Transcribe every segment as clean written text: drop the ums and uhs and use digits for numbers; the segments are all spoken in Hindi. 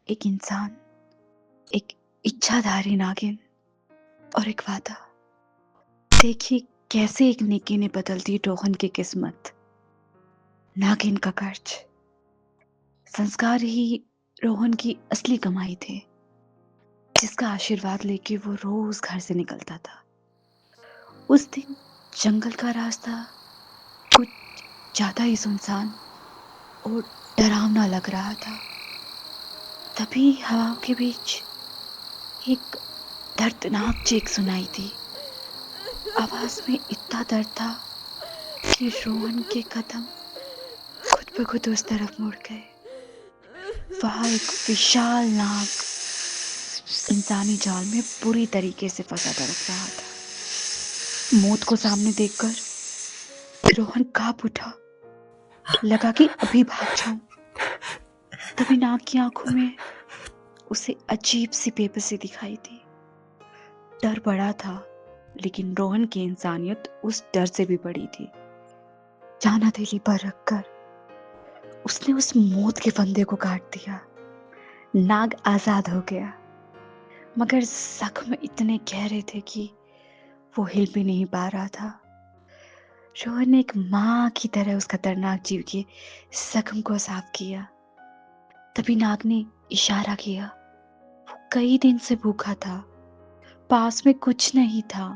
एक इंसान, एक इच्छाधारी नागिन और एक वादा। देखिए कैसे एक नेकी ने बदल दी रोहन की किस्मत। नागिन का कर्ज, संस्कार ही रोहन की असली कमाई थे, जिसका आशीर्वाद लेके वो रोज घर से निकलता था। उस दिन जंगल का रास्ता कुछ ज्यादा ही सुनसान और डरावना लग रहा था। तभी हवाओं के बीच एक दर्दनाक चीख सुनाई दी। आवाज में इतना दर्द था कि रोहन के कदम खुद ब खुद उस तरफ मुड़ गए। वहां एक विशाल नाग इंसानी जाल में बुरी तरीके से फंसा तड़प रहा था। मौत को सामने देखकर रोहन कांप उठा। लगा कि अभी भाग जाऊं। तभी नाग की आंखों में उसे अजीब सी बेबसी दिखाई दी। डर बड़ा था, लेकिन रोहन की इंसानियत उस डर से भी बड़ी थी। जान हथेली पर रखकर उसने उस मौत के फंदे को काट दिया। नाग आजाद हो गया, मगर जख्म इतने गहरे थे कि वो हिल भी नहीं पा रहा था। रोहन ने एक माँ की तरह उस खतरनाक जीव के जख्म को साफ किया। तभी नाग ने इशारा किया। वो कई दिन से भूखा था, पास में कुछ नहीं था।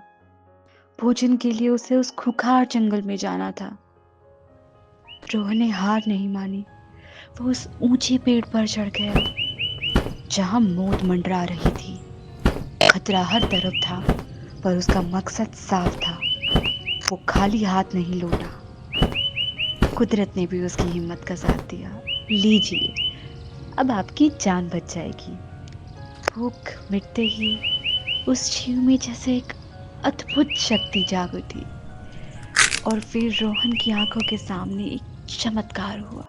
भोजन के लिए उसे उस खुखार जंगल में जाना था। रोहन ने हार नहीं मानी। वो उस ऊंचे पेड़ पर चढ़ गया जहां मौत मंडरा रही थी। खतरा हर तरफ था, पर उसका मकसद साफ था। वो खाली हाथ नहीं लौटा। कुदरत ने भी उसकी हिम्मत का साथ दिया। लीजिए, अब आपकी जान बच जाएगी। भूख मिटते ही उस जीव में जैसे एक अद्भुत शक्ति जाग उठी और फिर रोहन की आंखों के सामने एक चमत्कार हुआ।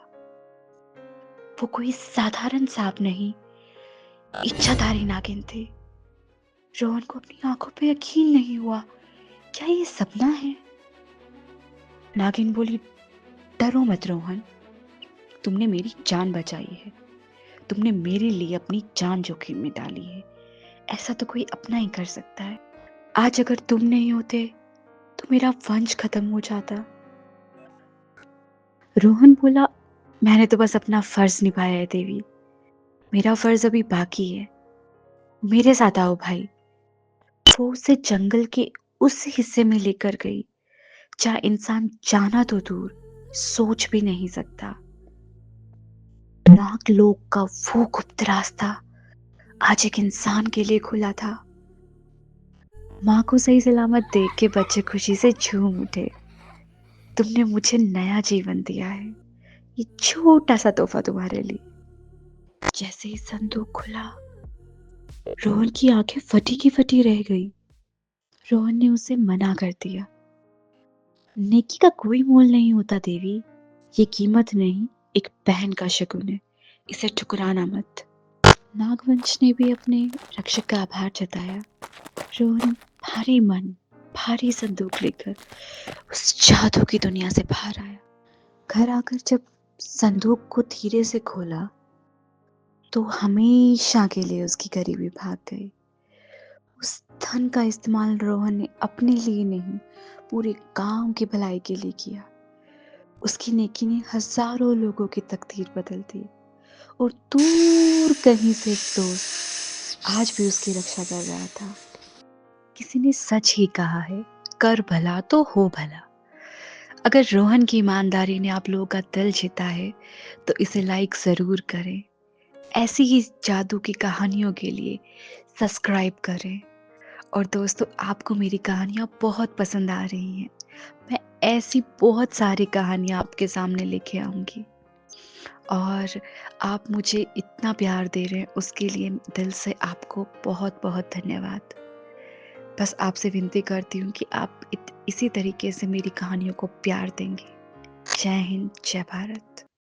वो कोई साधारण सांप नहीं, इच्छाधारी नागिन थी। रोहन को अपनी आंखों पे यकीन नहीं हुआ। क्या ये सपना है? नागिन बोली, डरो मत रोहन, तुमने मेरी जान बचाई है। तुमने मेरे लिए अपनी जान जोखिम में डाली है। ऐसा तो कोई अपना ही कर सकता है। आज अगर तुम नहीं होते तो मेरा वंश खत्म हो जाता। रोहन बोला, मैंने तो बस अपना फर्ज निभाया है देवी। मेरा फर्ज अभी बाकी है। मेरे साथ आओ भाई। वो उसे जंगल के उस हिस्से में लेकर गई जहाँ इंसान जाना तो दूर, सोच भी नहीं सकता। नागलोक का वो गुप्त रास्ता आज एक इंसान के लिए खुला था। माँ को सही सलामत देख के बच्चे खुशी से झूम उठे। तुमने मुझे नया जीवन दिया है। ये छोटा सा तोहफा तुम्हारे लिए। जैसे ही संदूक खुला, रोहन की आंखें फटी की फटी रह गई। रोहन ने उसे मना कर दिया। नेकी का कोई मोल नहीं होता देवी। ये कीमत नहीं, एक बहन का शगुन है। इसे ठुकराना मत। नागवंश ने भी अपने रक्षक का आभार जताया। रोहन भारी मन, भारी संदूक लेकर उस जादू की दुनिया से बाहर आया। घर आकर जब संदूक को धीरे से खोला तो हमेशा के लिए उसकी गरीबी भाग गई। उस धन का इस्तेमाल रोहन ने अपने लिए नहीं, पूरे गांव की भलाई के लिए किया। उसकी नेकी ने हजारों लोगों की तकदीर बदल दी और दूर कहीं से एक दोस्त आज भी उसकी रक्षा कर रहा था। किसी ने सच ही कहा है, कर भला तो हो भला। अगर रोहन की ईमानदारी ने आप लोगों का दिल जीता है तो इसे लाइक जरूर करें। ऐसी ही जादू की कहानियों के लिए सब्सक्राइब करें। और दोस्तों, आपको मेरी कहानियाँ बहुत पसंद आ रही हैं। मैं ऐसी बहुत सारी कहानियाँ आपके सामने लेके आऊँगी और आप मुझे इतना प्यार दे रहे हैं, उसके लिए दिल से आपको बहुत बहुत धन्यवाद। बस आपसे विनती करती हूँ कि आप इसी तरीके से मेरी कहानियों को प्यार देंगे। जय हिंद, जय भारत।